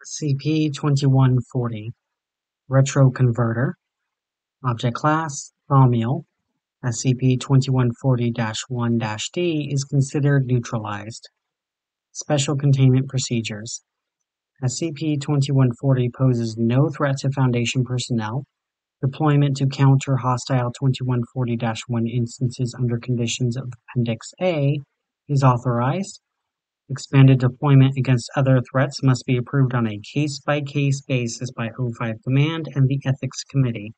SCP-2140 Retroconverter. Object Class Thaumiel. SCP-2140-1-D is considered neutralized. Special Containment Procedures. SCP-2140 poses no threat to Foundation personnel. Deployment to counter hostile 2140-1 instances under conditions of Appendix A is authorized. Expanded deployment against other threats must be approved on a case-by-case basis by O5 Command and the Ethics Committee.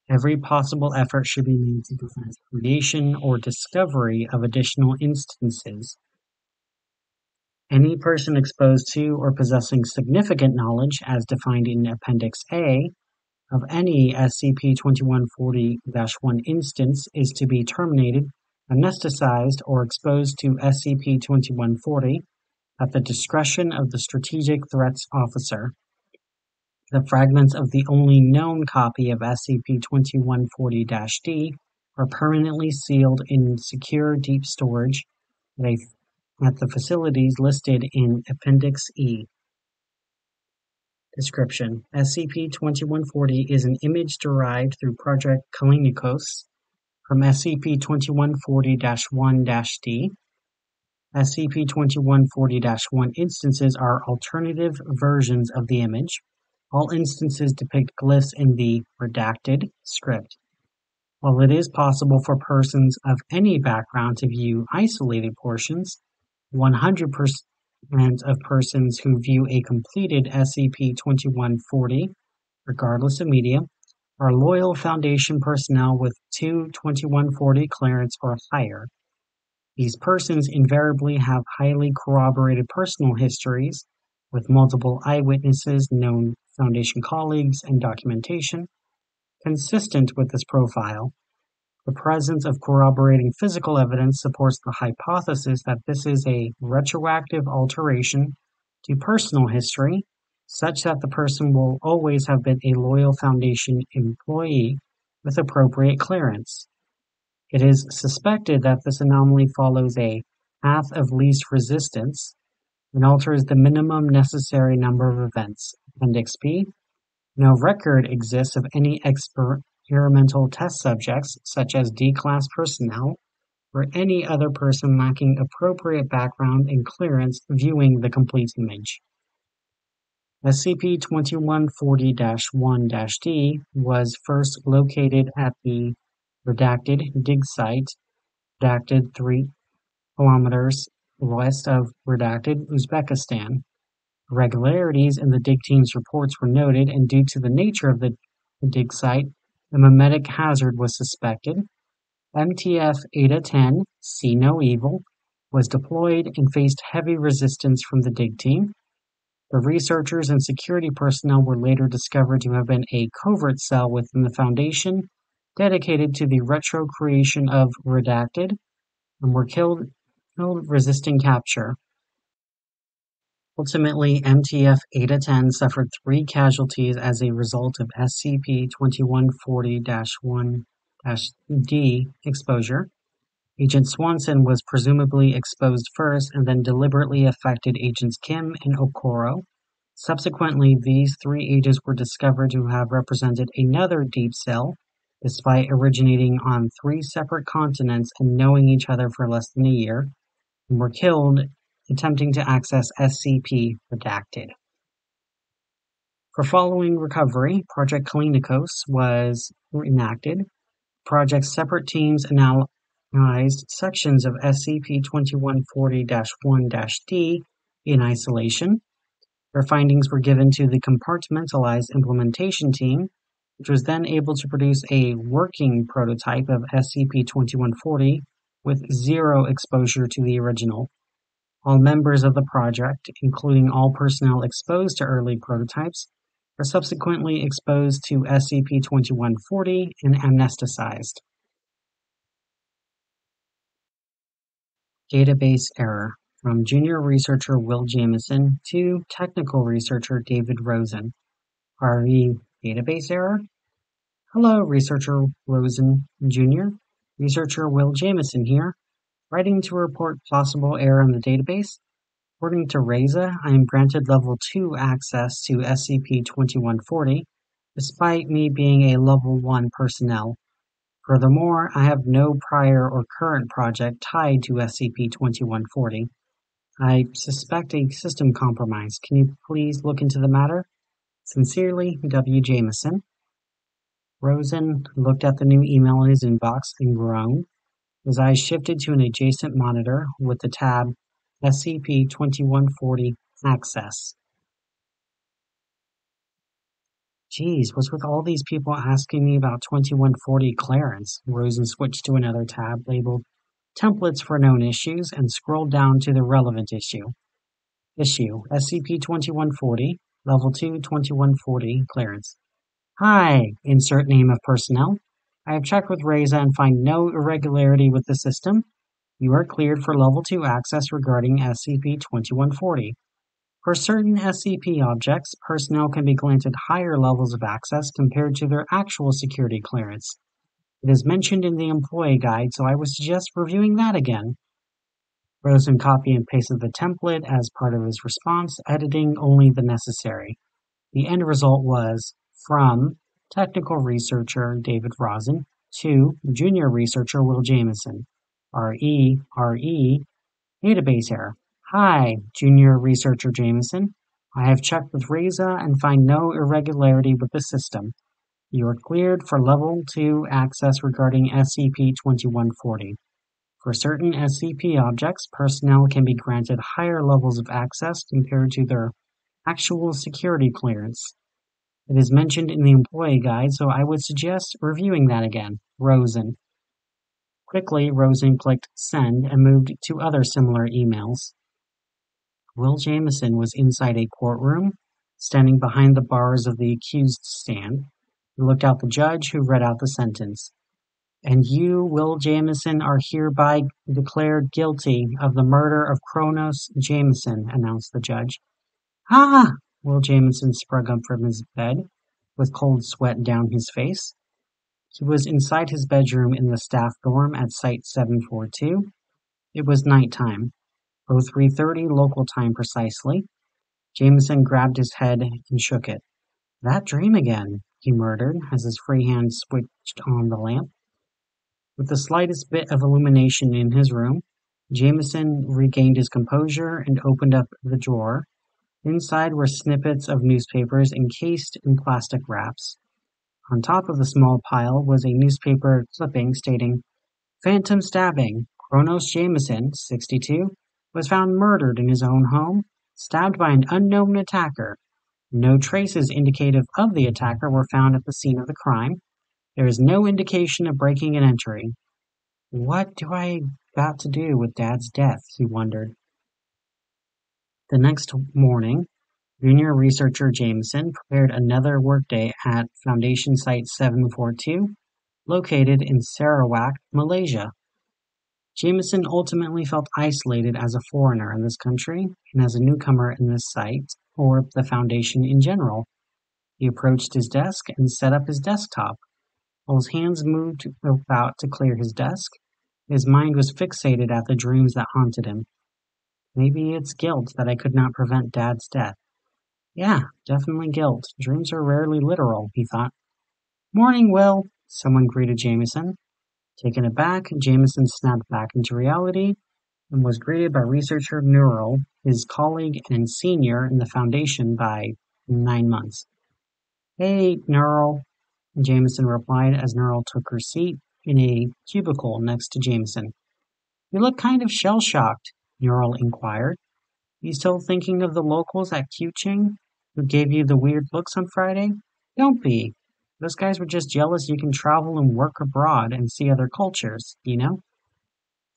Every possible effort should be made to prevent creation or discovery of additional instances. Any person exposed to or possessing significant knowledge, as defined in Appendix A, of any SCP-2140-1 instance is to be terminated, anesthetized, or exposed to SCP-2140 at the discretion of the Strategic Threats Officer. The fragments of the only known copy of SCP-2140-D are permanently sealed in secure deep storage at the facilities listed in Appendix E. Description: SCP-2140 is an image derived through Project Kallinikos from SCP-2140-1-D. SCP-2140-1 instances are alternative versions of the image. All instances depict glyphs in the redacted script. While it is possible for persons of any background to view isolated portions, 100% of persons who view a completed SCP-2140, regardless of media, are loyal Foundation personnel with 2140 clearance or higher. These persons invariably have highly corroborated personal histories, with multiple eyewitnesses, known Foundation colleagues, and documentation consistent with this profile. The presence of corroborating physical evidence supports the hypothesis that this is a retroactive alteration to personal history, such that the person will always have been a loyal Foundation employee with appropriate clearance. It is suspected that this anomaly follows a path of least resistance and alters the minimum necessary number of events. Appendix B. No record exists of any experimental test subjects, such as D-Class personnel, or any other person lacking appropriate background and clearance viewing the complete image. SCP-2140-1-D was first located at the redacted dig site, redacted 3 kilometers west of redacted Uzbekistan. Irregularities in the dig team's reports were noted, and due to the nature of the dig site, a memetic hazard was suspected. MTF Eta-10, See No Evil, was deployed and faced heavy resistance from the dig team. The researchers and security personnel were later discovered to have been a covert cell within the Foundation dedicated to the retro-creation of Redacted, and were killed resisting capture. Ultimately, MTF Eta-10 suffered 3 casualties as a result of SCP-2140-1-D exposure. Agent Swanson was presumably exposed first and then deliberately affected Agents Kim and Okoro. Subsequently, these 3 agents were discovered to have represented another deep cell, despite originating on 3 separate continents and knowing each other for less than a year, and were killed attempting to access SCP-Redacted. For following recovery, Project Kallinikos was enacted. Project's separate teams analyzed sections of SCP-2140-1-D in isolation. Their findings were given to the compartmentalized implementation team, which was then able to produce a working prototype of SCP-2140 with 0 exposure to the original. All members of the project, including all personnel exposed to early prototypes, were subsequently exposed to SCP-2140 and amnesticized. Database error from Junior Researcher Will Jamieson to Technical Researcher David Rosen. RE database error? Hello, Researcher Rosen Jr. Researcher Will Jamieson here, writing to report possible error in the database. According to Reza, I am granted Level 2 access to SCP-2140, despite me being a Level 1 personnel. Furthermore, I have no prior or current project tied to SCP-2140. I suspect a system compromise. Can you please look into the matter? Sincerely, W. Jameson. Rosen looked at the new email in his inbox and groaned. His eyes shifted to an adjacent monitor with the tab SCP-2140 Access. Geez, what's with all these people asking me about 2140 clearance? Rosen switched to another tab labeled Templates for Known Issues and scrolled down to the relevant issue. Issue SCP-2140, Level 2 2140 clearance. Hi, insert name of personnel. I have checked with Reza and find no irregularity with the system. You are cleared for Level 2 access regarding SCP-2140. For certain SCP objects, personnel can be granted higher levels of access compared to their actual security clearance. It is mentioned in the employee guide, so I would suggest reviewing that again. Rosen copied and pasted the template as part of his response, editing only the necessary. The end result was, from Technical Researcher David Rosen to Junior Researcher Will Jameson. RE, database error. Hi, Junior Researcher Jameson. I have checked with Reza and find no irregularity with the system. You are cleared for Level 2 access regarding SCP-2140. For certain SCP objects, personnel can be granted higher levels of access compared to their actual security clearance. It is mentioned in the employee guide, so I would suggest reviewing that again. Rosen. Quickly, Rosen clicked Send and moved to other similar emails. Will Jameson was inside a courtroom, standing behind the bars of the accused stand. He looked out the judge, who read out the sentence. And you, Will Jameson, are hereby declared guilty of the murder of Kronos Jameson, announced the judge. Ah! Will Jameson sprung up from his bed, with cold sweat down his face. He was inside his bedroom in the staff dorm at Site-17. It was nighttime, 03:30 local time precisely. Jameson grabbed his head and shook it. That dream again, he murmured as his free hand switched on the lamp. With the slightest bit of illumination in his room, Jameson regained his composure and opened up the drawer. Inside were snippets of newspapers encased in plastic wraps. On top of the small pile was a newspaper clipping stating, Phantom stabbing. Kronos Jameson, 62, was found murdered in his own home, stabbed by an unknown attacker. No traces indicative of the attacker were found at the scene of the crime. There is no indication of breaking and entering. What do I got to do with Dad's death? He wondered. The next morning, Junior Researcher Jameson prepared another workday at Foundation Site 742, located in Sarawak, Malaysia. Jameson ultimately felt isolated as a foreigner in this country and as a newcomer in this site, or the Foundation in general. He approached his desk and set up his desktop. While his hands moved about to clear his desk, his mind was fixated at the dreams that haunted him. Maybe it's guilt that I could not prevent Dad's death. Yeah, definitely guilt. Dreams are rarely literal, he thought. Morning, Will, someone greeted Jameson. Taken aback, Jameson snapped back into reality and was greeted by researcher Neural, his colleague and senior in the Foundation by 9 months. Hey, Neural, Jameson replied as Neural took her seat in a cubicle next to Jameson. You look kind of shell-shocked, Neural inquired. You still thinking of the locals at Kuching who gave you the weird looks on Friday? Don't be. Those guys were just jealous you can travel and work abroad and see other cultures, you know?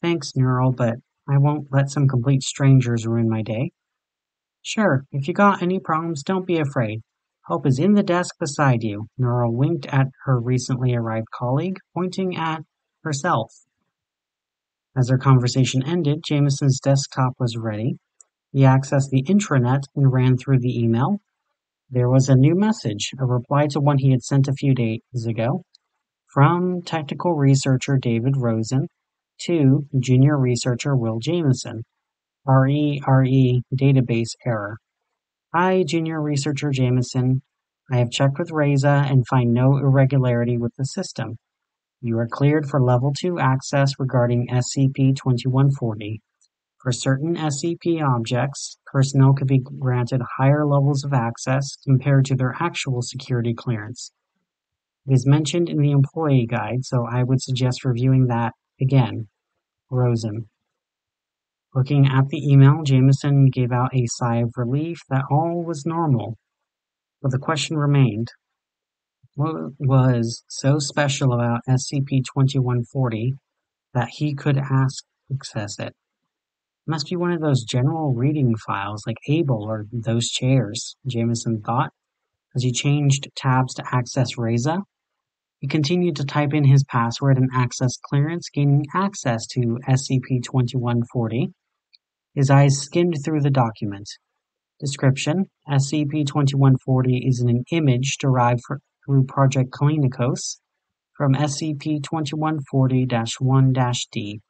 Thanks, Neural, but I won't let some complete strangers ruin my day. Sure, if you got any problems, don't be afraid. Help is in the desk beside you. Neural winked at her recently arrived colleague, pointing at herself. As their conversation ended, Jameson's desktop was ready. He accessed the intranet and ran through the email. There was a new message, a reply to one he had sent a few days ago. From Technical Researcher David Rosen to Junior Researcher Will Jameson. RE database error. Hi, Junior Researcher Jameson. I have checked with Reza and find no irregularity with the system. You are cleared for Level 2 access regarding SCP-2140. For certain SCP objects, personnel could be granted higher levels of access compared to their actual security clearance. It is mentioned in the employee guide, so I would suggest reviewing that again. Rosen. Looking at the email, Jameson gave out a sigh of relief that all was normal. But the question remained. What was so special about SCP-2140 that he could access it? It must be one of those general reading files like Able or those chairs, Jameson thought, as he changed tabs to access Reza. He continued to type in his password and access clearance, gaining access to SCP-2140. His eyes skimmed through the document. Description: SCP-2140 is an image derived through Project Kalinikos from SCP-2140-1-D.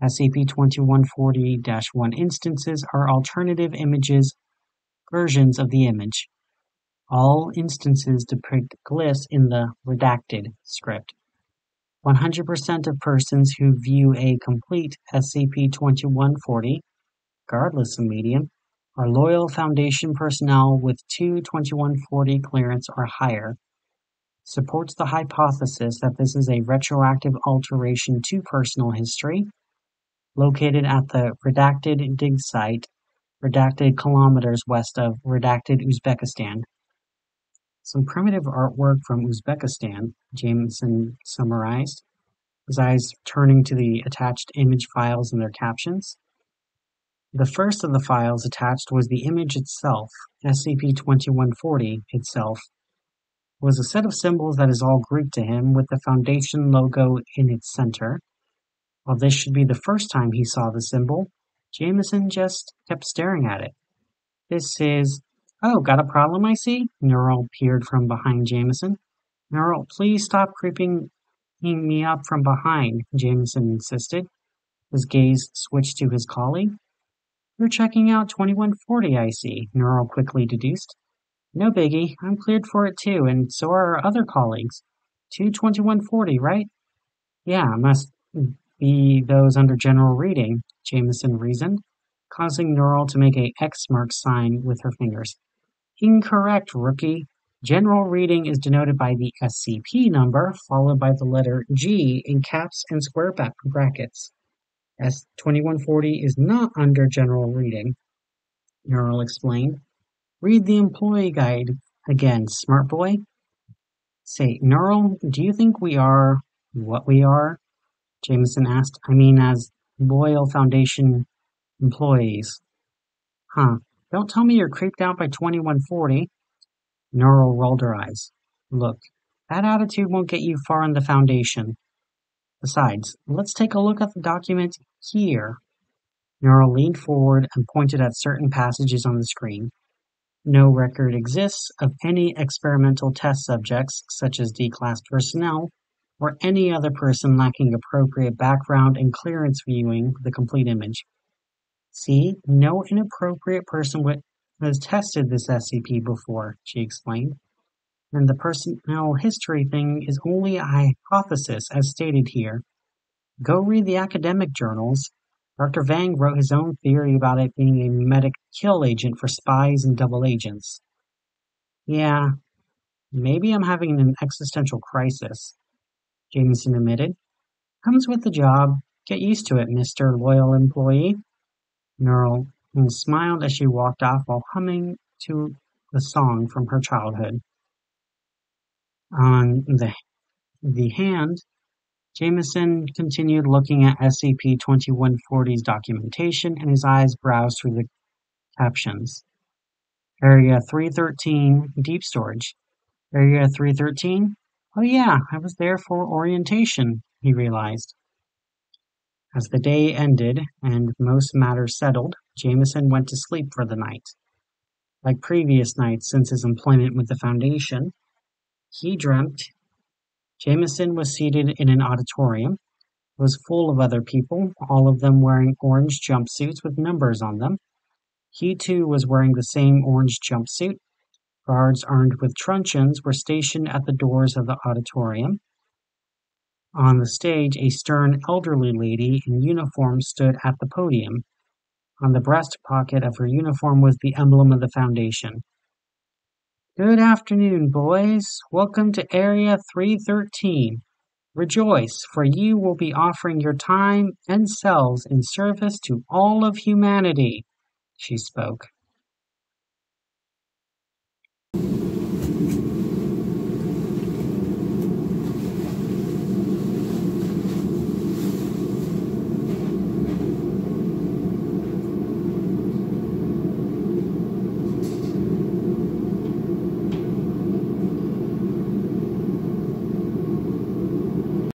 SCP-2140-1 instances are alternative images versions of the image. All instances depict glyphs in the redacted script. 100% of persons who view a complete SCP-2140, regardless of medium, are loyal Foundation personnel with 2-2140 clearance or higher. Supports the hypothesis that this is a retroactive alteration to personal history, located at the redacted dig site, redacted kilometers west of redacted Uzbekistan. Some primitive artwork from Uzbekistan, Jameson summarized, his eyes turning to the attached image files and their captions. The first of the files attached was the image itself. SCP-2140 itself was a set of symbols that is all Greek to him, with the Foundation logo in its center. While this should be the first time he saw the symbol, Jameson just kept staring at it. This is... Oh, got a problem, I see? Neural peered from behind Jameson. Neural, please stop creeping me up from behind, Jameson insisted. His gaze switched to his colleague. You're checking out 2140, I see, Neural quickly deduced. No biggie, I'm cleared for it too, and so are our other colleagues. 2140, right? Yeah, must be those under general reading, Jameson reasoned, causing Neural to make a X mark sign with her fingers. Incorrect, rookie. General reading is denoted by the SCP number, followed by the letter G in caps and square brackets. S2140 is not under general reading, Neural explained. Read the employee guide again, smart boy. Say, Neural, do you think we are what we are? Jameson asked. I mean, as loyal Foundation employees. Huh. Don't tell me you're creeped out by 2140. Neural rolled her eyes. Look, that attitude won't get you far in the Foundation. Besides, let's take a look at the document here. Neural leaned forward and pointed at certain passages on the screen. No record exists of any experimental test subjects, such as D-class personnel, or any other person lacking appropriate background and clearance viewing the complete image. See, no inappropriate person has tested this SCP before, she explained. And the personnel history thing is only a hypothesis, as stated here. Go read the academic journals. Dr. Vang wrote his own theory about it being a mimetic kill agent for spies and double agents. Yeah, maybe I'm having an existential crisis, Jameson admitted. Comes with the job. Get used to it, Mr. Loyal Employee. Neural smiled as she walked off while humming to a song from her childhood. On the hand, Jameson continued looking at SCP-2140's documentation, and his eyes browsed through the captions. Area 313, Deep Storage. Area 313? Oh yeah, I was there for orientation, he realized. As the day ended, and most matters settled, Jameson went to sleep for the night. Like previous nights since his employment with the Foundation, he dreamt. Jameson was seated in an auditorium. was full of other people, all of them wearing orange jumpsuits with numbers on them. He too was wearing the same orange jumpsuit. Guards armed with truncheons were stationed at the doors of the auditorium. On the stage, a stern elderly lady in uniform stood at the podium. On the breast pocket of her uniform was the emblem of the Foundation. Good afternoon, boys. Welcome to Area 313. Rejoice, for you will be offering your time and selves in service to all of humanity, she spoke.